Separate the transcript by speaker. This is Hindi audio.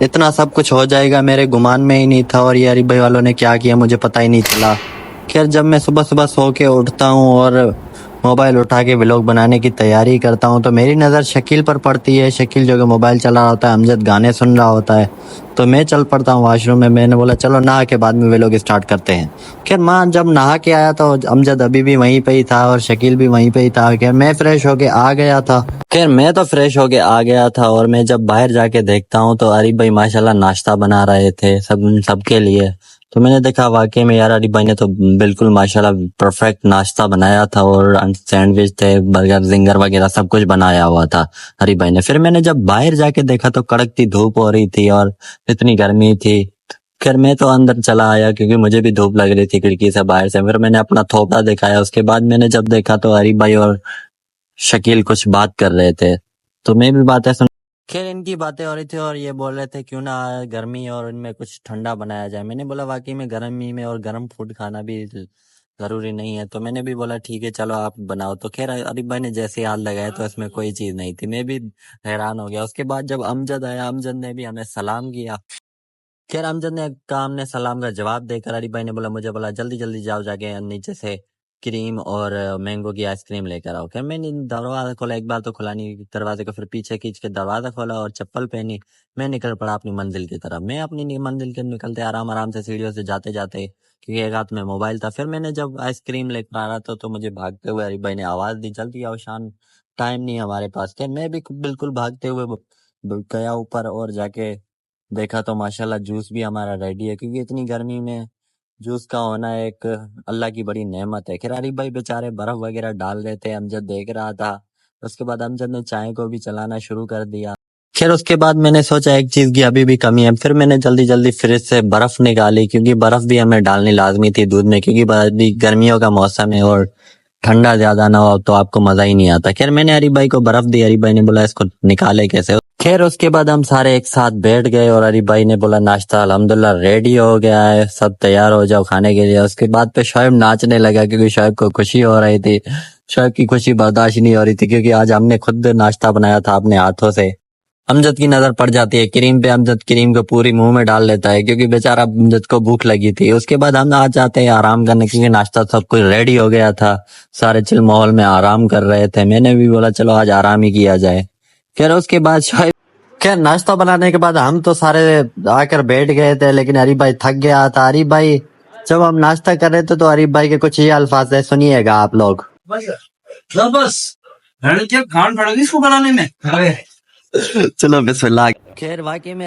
Speaker 1: इतना सब कुछ हो जाएगा मेरे गुमान में ही नहीं था, और ये अरीब भाई वालों ने क्या किया मुझे पता ही नहीं चला। खैर जब मैं सुबह सुबह सो के उठता हूँ और मोबाइल उठा के व्लॉग बनाने की तैयारी करता हूँ तो मेरी नज़र शकील पर पड़ती है। शकील जो कि मोबाइल चला रहा होता है, अमजद गाने सुन रहा होता है। तो मैं चल पड़ता हूँ वॉशरूम में। मैंने बोला चलो नहा के बाद में व्लॉग स्टार्ट करते हैं। खैर माँ जब नहा के आया तो अमजद अभी भी वहीं पे ही था और शकील भी वहीं पे ही था। खैर मैं फ्रेश होके आ गया था। खैर मैं तो फ्रेश होके आ गया था और मैं जब बाहर जाके देखता हूँ तो अरीब भाई माशाल्लाह नाश्ता बना रहे थे सबके लिए। तो मैंने देखा वाकई में यार अली भाई ने तो बिल्कुल माशाल्लाह परफेक्ट नाश्ता बनाया था, और सैंडविच थे, बर्गर जिंगर वगैरह सब कुछ बनाया हुआ था हरी भाई ने। फिर मैंने जब बाहर जाके देखा तो कड़कती धूप हो रही थी और इतनी गर्मी थी। फिर मैं तो अंदर चला आया क्योंकि मुझे भी धूप लग रही थी खिड़की से बाहर से। फिर मैंने अपना थोपड़ा दिखाया। उसके बाद मैंने जब देखा तो हरी भाई और शकील कुछ बात कर रहे थे, तो मैं भी बातें सुन। खैर इनकी बातें हो रही थी और ये बोल रहे थे क्यों ना गर्मी और इनमें कुछ ठंडा बनाया जाए। मैंने बोला वाकई में गर्मी में और गर्म फूड खाना भी जरूरी नहीं है। तो मैंने भी बोला ठीक है चलो आप बनाओ। तो खैर अरीब भाई ने जैसे हाथ लगाया तो इसमें कोई चीज नहीं थी। मैं भी हैरान हो गया। उसके बाद जब अमजद आया, अमजद ने भी हमें सलाम किया। खैर अमजद ने का हमने सलाम का जवाब देकर अरीब भाई ने बोला जल्दी जल्दी जाओ जाके नीचे से क्रीम और मैंगो की आइसक्रीम लेकर आओ। खैर मैंने दरवाजा खोला, एक बार तो खुला नहीं दरवाजे को, फिर पीछे खींच के दरवाजा खोला और चप्पल पहनी। मैं निकल पड़ा अपनी मंजिल की तरफ। मैं अपनी मंजिल के निकलते आराम आराम से सीढ़ियों से जाते जाते, क्योंकि एक हाथ में मोबाइल था। फिर मैंने जब आइसक्रीम लेकर आ रहा था तो मुझे भागते हुए अरीब भाई ने आवाज दी जल्दी आओ शान, टाइम नहीं है हमारे पास। खैर मैं भी बिल्कुल भागते हुए गया ऊपर और जाके देखा तो माशाल्लाह जूस भी हमारा रेडी है, क्योंकि इतनी गर्मी में जूस का होना एक अल्लाह की बड़ी नेमत है। खैर आरिफ भाई बेचारे बर्फ वगैरह डाल रहे थे, अमजद देख रहा था। उसके बाद अमजद ने चाय को भी चलाना शुरू कर दिया। खैर उसके बाद मैंने सोचा एक चीज की अभी भी कमी है। फिर मैंने जल्दी जल्दी फ्रिज से बर्फ निकाली, क्योंकि बर्फ भी हमें डालनी लाजमी थी दूध में, क्योंकि अभी गर्मियों का मौसम है और ठंडा ज्यादा ना हो तो आपको मजा ही नहीं आता। खैर मैंने अरीब भाई को बर्फ दी। अरीब भाई ने बोला इसको निकाले कैसे। खैर उसके बाद हम सारे एक साथ बैठ गए और अरीब भाई ने बोला नाश्ता अल्हम्दुलिल्लाह रेडी हो गया है, सब तैयार हो जाओ खाने के लिए। उसके बाद पे शोएब नाचने लगा, क्योंकि शोएब को खुशी हो रही थी। शोएब की खुशी बर्दाश्त नहीं हो रही थी, क्योंकि आज हमने खुद नाश्ता बनाया था अपने हाथों से। अमजद की नजर पड़ जाती है क्रीम पे। अमजद क्रीम को पूरी मुंह में डाल लेता है, क्योंकि बेचारा अमजद को भूख लगी थी। उसके बाद हम आ जाते हैं आराम करने, क्योंकि नाश्ता सब कुछ रेडी हो गया था। सारे चिल माहौल में आराम कर रहे थे। मैंने भी बोला चलो आज आराम ही किया जाए। खैर उसके बाद शायद खैर नाश्ता बनाने के बाद हम तो सारे आकर बैठ गए थे, लेकिन अरीब भाई थक गया था। अरीब भाई जब हम नाश्ता कर रहे थे तो अरीब भाई के कुछ ये अल्फाज है, सुनिएगा आप लोग।
Speaker 2: बस क्या कान पड़ गई इसको बनाने में।
Speaker 1: चलो बिस्मिल्लाह। खैर वाकई में